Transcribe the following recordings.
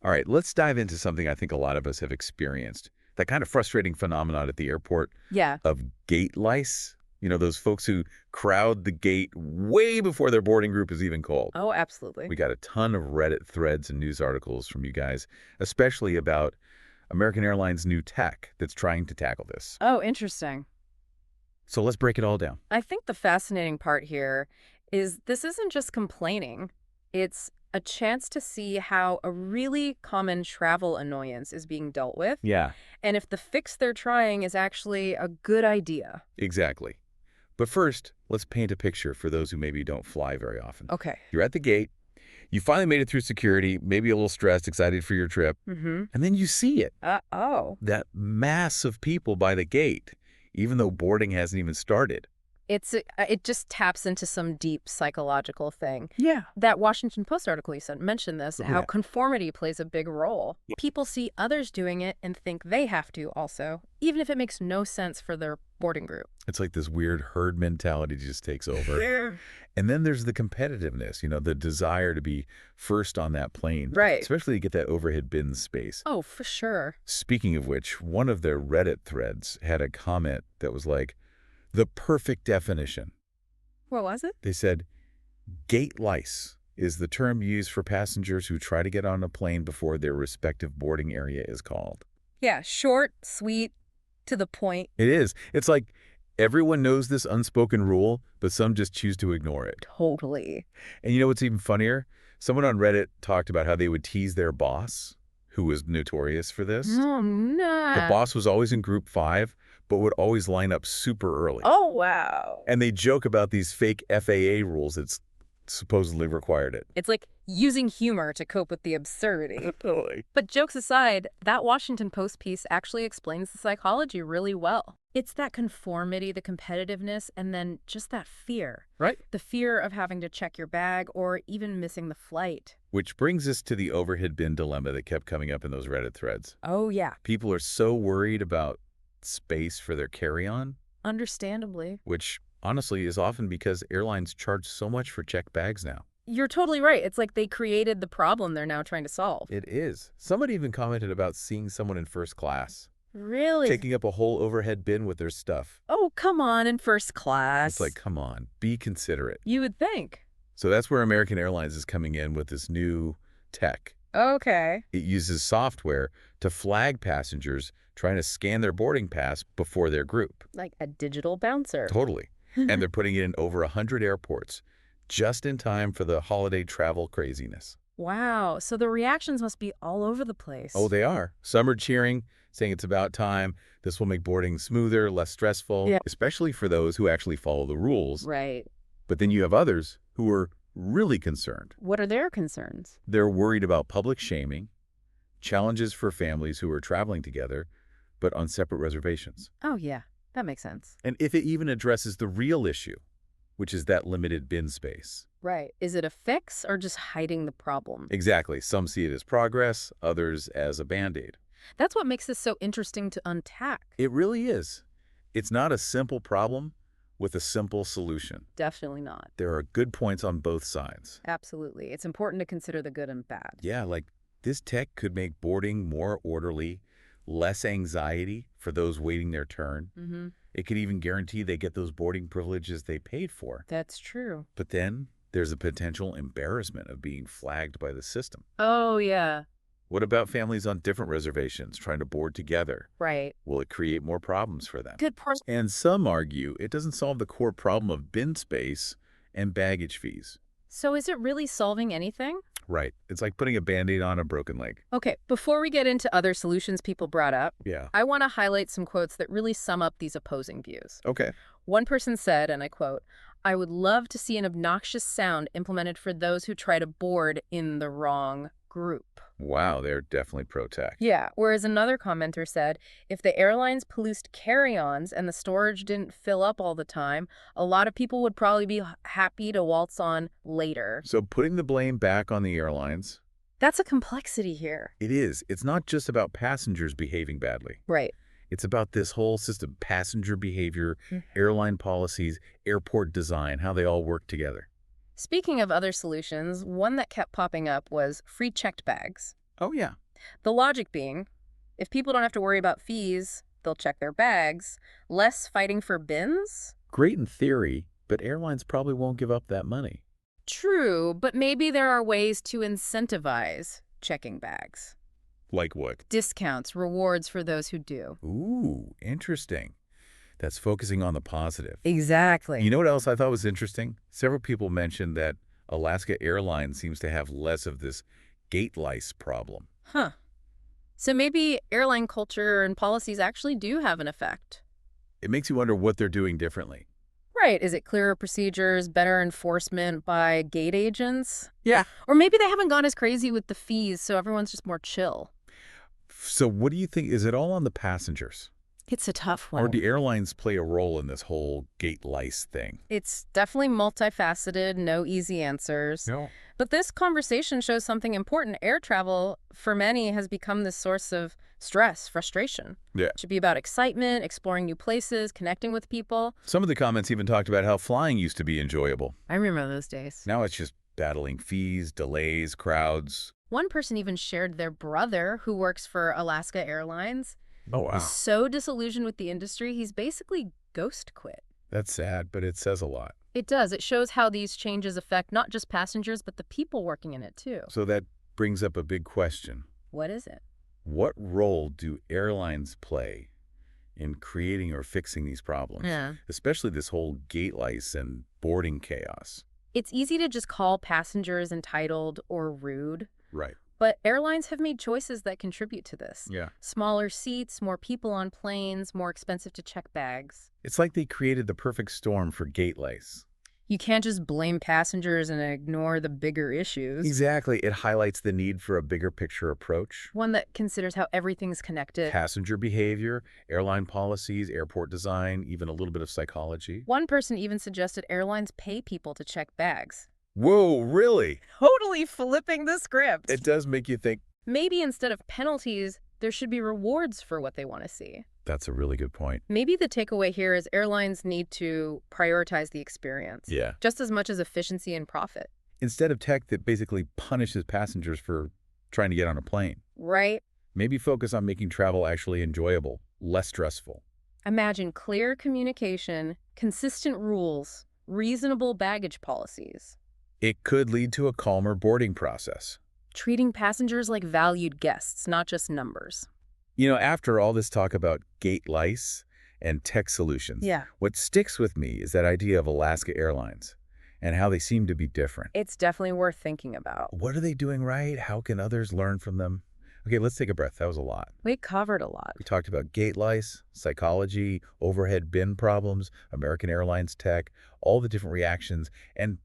All right, let's dive into something I think a lot of us have experienced. That kind of frustrating phenomenon at the airport Yeah. of gate lice. You know, those folks who crowd the gate way before their boarding group is even called. Oh, absolutely. We got a ton of Reddit threads and news articles from you guys, especially about American Airlines' new tech that's trying to tackle this. Oh, interesting. So let's break it all down. I think the fascinating part here is this isn't just complaining. It's a chance to see how a really common travel annoyance is being dealt with, Yeah, and if the fix they're trying is actually a good idea. exactly. But first, let's paint a picture for those who maybe don't fly very often. Okay. You're at the gate. You finally made it through security, maybe a little stressed, excited for your trip, Mm-hmm. and then you see it. Oh. That mass of people by the gate, even though boarding hasn't even started. It just taps into some deep psychological thing. Yeah. That Washington Post article you sent mentioned this, how Yeah. conformity plays a big role. People see others doing it and think they have to also, even if it makes no sense for their boarding group. It's like this weird herd mentality just takes over. And then there's the competitiveness, the desire to be first on that plane. Right. Especially to get that overhead bin space. Oh, for sure. Speaking of which, one of their Reddit threads had a comment that was like, the perfect definition. What was it? They said, gate lice is the term used for passengers who try to get on a plane before their respective boarding area is called. Yeah, short, sweet, to the point. It is. It's like everyone knows this unspoken rule, but some just choose to ignore it. Totally. And you know what's even funnier? Someone on Reddit talked about how they would tease their boss, who was notorious for this. Oh, no. The boss was always in group 5, but would always line up super early. Oh, wow. And they joke about these fake FAA rules that supposedly required it. It's like using humor to cope with the absurdity. Totally. But jokes aside, that Washington Post piece actually explains the psychology really well. It's that conformity, the competitiveness, and then just that fear. Right. The fear of having to check your bag or even missing the flight. Which brings us to the overhead bin dilemma that kept coming up in those Reddit threads. Oh, yeah. People are so worried about space for their carry-on, Understandably. which honestly is often because airlines charge so much for checked bags now. You're totally right. It's like they created the problem they're now trying to solve. It is. Somebody even commented about seeing someone in first class, Really? taking up a whole overhead bin with their stuff. Oh, come on, in first class. It's like, come on, be considerate. You would think. So that's where American Airlines is coming in with this new tech. Okay. It uses software to flag passengers trying to scan their boarding pass before their group. Like a digital bouncer. Totally. And they're putting it in over 100 airports, just in time for the holiday travel craziness. Wow. So the reactions must be all over the place. Oh, they are. Some are cheering, saying it's about time. This will make boarding smoother, less stressful, Yeah. especially for those who actually follow the rules. Right. But then you have others who are really concerned. What are their concerns? They're worried about public shaming, challenges for families who are traveling together, but on separate reservations. Oh, yeah. That makes sense. And if it even addresses the real issue, which is that limited bin space. Right. Is it a fix or just hiding the problem? Exactly. Some see it as progress, others as a Band-Aid. That's what makes this so interesting to unpack. It really is. It's not a simple problem with a simple solution. Definitely not. There are good points on both sides. Absolutely. It's important to consider the good and bad. Yeah, like this tech could make boarding more orderly, less anxiety for those waiting their turn. Mm-hmm. It could even guarantee they get those boarding privileges they paid for. That's true. But then there's a potential embarrassment of being flagged by the system. Oh, yeah. What about families on different reservations trying to board together? Right. Will it create more problems for them? Good point. And some argue it doesn't solve the core problem of bin space and baggage fees. So is it really solving anything? Right. It's like putting a Band-Aid on a broken leg. Okay, before we get into other solutions people brought up, Yeah. I want to highlight some quotes that really sum up these opposing views. Okay. One person said, and I quote, "I would love to see an obnoxious sound implemented for those who try to board in the wrong group." Wow, they're definitely pro-tech. Yeah, whereas another commenter said, if the airlines policed carry-ons and the storage didn't fill up all the time, a lot of people would probably be happy to waltz on later. So putting the blame back on the airlines, That's a complexity here. it is. It's not just about passengers behaving badly. Right. It's about this whole system, passenger behavior, airline policies, airport design, how they all work together. Speaking of other solutions, one that kept popping up was free checked bags. Oh, yeah. The logic being, if people don't have to worry about fees, they'll check their bags. Less fighting for bins? Great in theory, but airlines probably won't give up that money. True, but maybe there are ways to incentivize checking bags. Like what? Discounts, rewards for those who do. Ooh, interesting. That's focusing on the positive. Exactly. You know what else I thought was interesting? Several people mentioned that Alaska Airlines seems to have less of this gate lice problem. Huh. So maybe airline culture and policies actually do have an effect. It makes you wonder what they're doing differently. Right. Is it clearer procedures, better enforcement by gate agents? Yeah. Or maybe they haven't gone as crazy with the fees, so everyone's just more chill. So what do you think? Is it all on the passengers? It's a tough Or one. do airlines play a role in this whole gate lice thing? It's definitely multifaceted, no easy answers. No. But this conversation shows something important. Air travel, for many, has become this source of stress, frustration. Yeah. It should be about excitement, exploring new places, connecting with people. Some of the comments even talked about how flying used to be enjoyable. I remember those days. Now it's just battling fees, delays, crowds. One person even shared their brother, who works for Alaska Airlines, Oh, wow. is so disillusioned with the industry, he's basically ghost quit. That's sad, but it says a lot. It does. It shows how these changes affect not just passengers, but the people working in it, too. So that brings up a big question. What is it? What role do airlines play in creating or fixing these problems? Yeah. Especially this whole gate lice and boarding chaos. It's easy to just call passengers entitled or rude, Right. but airlines have made choices that contribute to this. Yeah. Smaller seats, more people on planes, more expensive to check bags. It's like they created the perfect storm for gate lice. You can't just blame passengers and ignore the bigger issues. Exactly. It highlights the need for a bigger picture approach. One that considers how everything's connected. Passenger behavior, airline policies, airport design, even a little bit of psychology. One person even suggested airlines pay people to check bags. Whoa, really? Totally flipping the script. It does make you think. Maybe instead of penalties, there should be rewards for what they want to see. That's a really good point. Maybe the takeaway here is airlines need to prioritize the experience. Yeah. Just as much as efficiency and profit. Instead of tech that basically punishes passengers for trying to get on a plane, Right? maybe focus on making travel actually enjoyable, less stressful. Imagine clear communication, consistent rules, reasonable baggage policies. It could lead to a calmer boarding process. Treating passengers like valued guests, not just numbers. You know, after all this talk about gate lice and tech solutions, Yeah. what sticks with me is that idea of Alaska Airlines and how they seem to be different. It's definitely worth thinking about. What are they doing right? How can others learn from them? Okay, let's take a breath. That was a lot. We covered a lot. We talked about gate lice, psychology, overhead bin problems, American Airlines tech, all the different reactions, and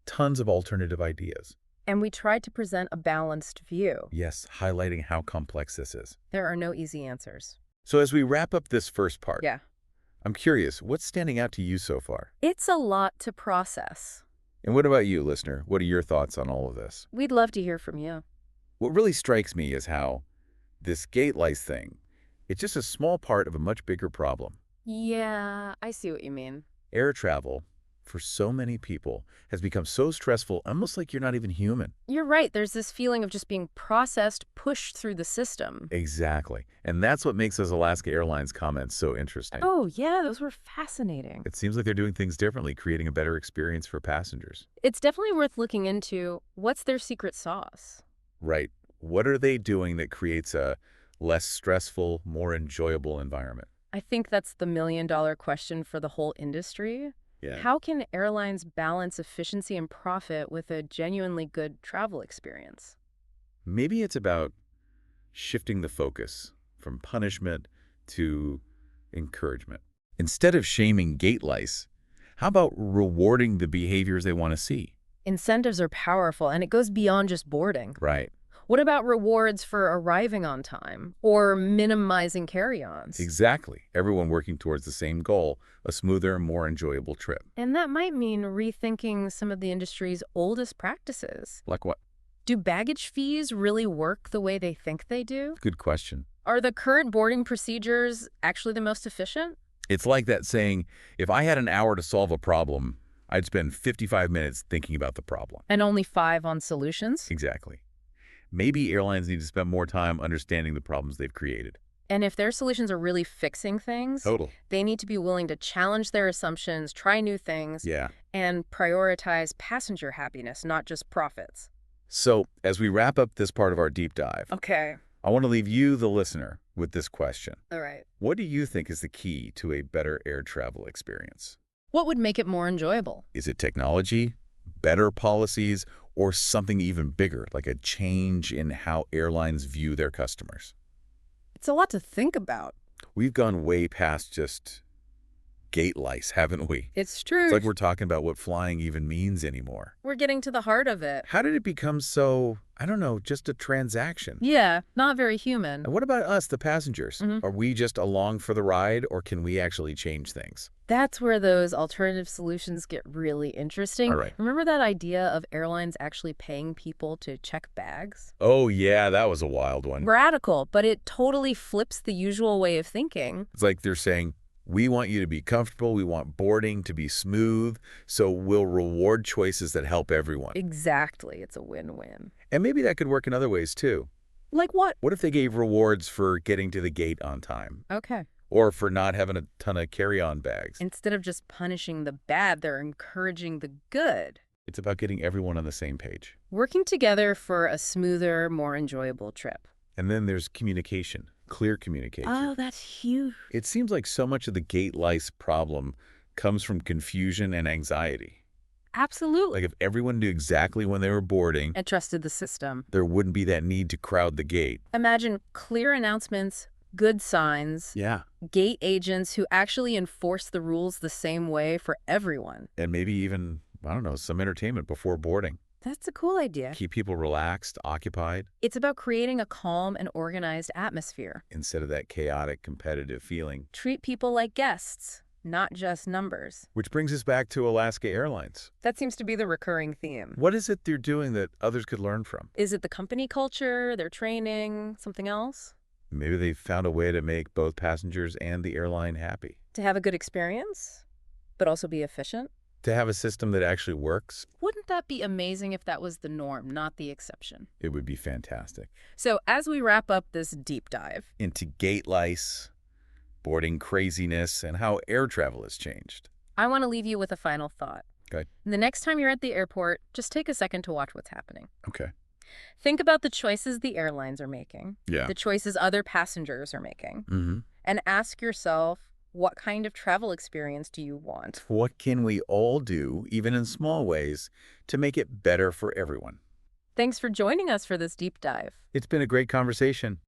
tons of alternative ideas. And we tried to present a balanced view. Yes, highlighting how complex this is. There are no easy answers. So as we wrap up this first part, Yeah. I'm curious, what's standing out to you so far? It's a lot to process. And what about you, listener? What are your thoughts on all of this? We'd love to hear from you. What really strikes me is how this gate lice thing, it's just a small part of a much bigger problem. Yeah, I see what you mean. Air travel, for so many people, has become so stressful, almost like you're not even human. You're right. There's this feeling of just being processed, pushed through the system. Exactly. And that's what makes those Alaska Airlines comments so interesting. Oh, yeah, those were fascinating. It seems like they're doing things differently, creating a better experience for passengers. It's definitely worth looking into. What's their secret sauce? Right. What are they doing that creates a less stressful, more enjoyable environment? I think that's the million-dollar question for the whole industry. Yeah. How can airlines balance efficiency and profit with a genuinely good travel experience? Maybe it's about shifting the focus from punishment to encouragement. Instead of shaming gate lice, how about rewarding the behaviors they want to see? Incentives are powerful, and it goes beyond just boarding. Right. What about rewards for arriving on time or minimizing carry-ons? Exactly. Everyone working towards the same goal, a smoother, more enjoyable trip. And that might mean rethinking some of the industry's oldest practices. Like what? Do baggage fees really work the way they think they do? Good question. Are the current boarding procedures actually the most efficient? It's like that saying, if I had an hour to solve a problem, I'd spend 55 minutes thinking about the problem. And only 5 on solutions? Exactly. maybe airlines need to spend more time understanding the problems they've created. And if their solutions are really fixing things, Total. they need to be willing to challenge their assumptions, try new things, Yeah. and prioritize passenger happiness, not just profits. So, as we wrap up this part of our deep dive, Okay. I want to leave you, the listener, with this question. All right. What do you think is the key to a better air travel experience? What would make it more enjoyable? Is it technology, better policies, or something even bigger, like a change in how airlines view their customers? It's a lot to think about. We've gone way past just gate lice, haven't we? It's true. It's like we're talking about what flying even means anymore. We're getting to the heart of it. How did it become so, I don't know, just a transaction? Yeah, not very human. And what about us, the passengers? Are we just along for the ride, or can we actually change things? That's where those alternative solutions get really interesting. All right. Remember that idea of airlines actually paying people to check bags? Oh, yeah, that was a wild one. Radical, but it totally flips the usual way of thinking. It's like they're saying, we want you to be comfortable, we want boarding to be smooth, so we'll reward choices that help everyone. Exactly. It's a win-win. And maybe that could work in other ways, too. Like what? What if they gave rewards for getting to the gate on time? Okay. Or for not having a ton of carry-on bags? Instead of just punishing the bad, they're encouraging the good. It's about getting everyone on the same page. Working together for a smoother, more enjoyable trip. And then there's communication, clear communication. Oh, that's huge. It seems like so much of the gate lice problem comes from confusion and anxiety. Absolutely. Like if everyone knew exactly when they were boarding, And trusted the system. there wouldn't be that need to crowd the gate. Imagine clear announcements, good signs, Yeah. gate agents who actually enforce the rules the same way for everyone. And maybe even, I don't know, some entertainment before boarding. That's a cool idea. Keep people relaxed, occupied, It's about creating a calm and organized atmosphere. instead of that chaotic, competitive feeling. Treat people like guests, not just numbers. Which brings us back to Alaska Airlines. That seems to be the recurring theme. What is it they're doing that others could learn from? Is it the company culture, their training, something else? Maybe they've found a way to make both passengers and the airline happy. To have a good experience, but also be efficient? To have a system that actually works, Wouldn't that be amazing if that was the norm, not the exception? it would be fantastic. So as we wrap up this deep dive, Into gate lice, boarding craziness, and how air travel has changed. I want to leave you with a final thought. Okay. The next time you're at the airport, just take a second to watch what's happening. Okay. Think about the choices the airlines are making, Yeah. the choices other passengers are making, Mm-hmm. and ask yourself, what kind of travel experience do you want? What can we all do, even in small ways, to make it better for everyone? Thanks for joining us for this deep dive. It's been a great conversation.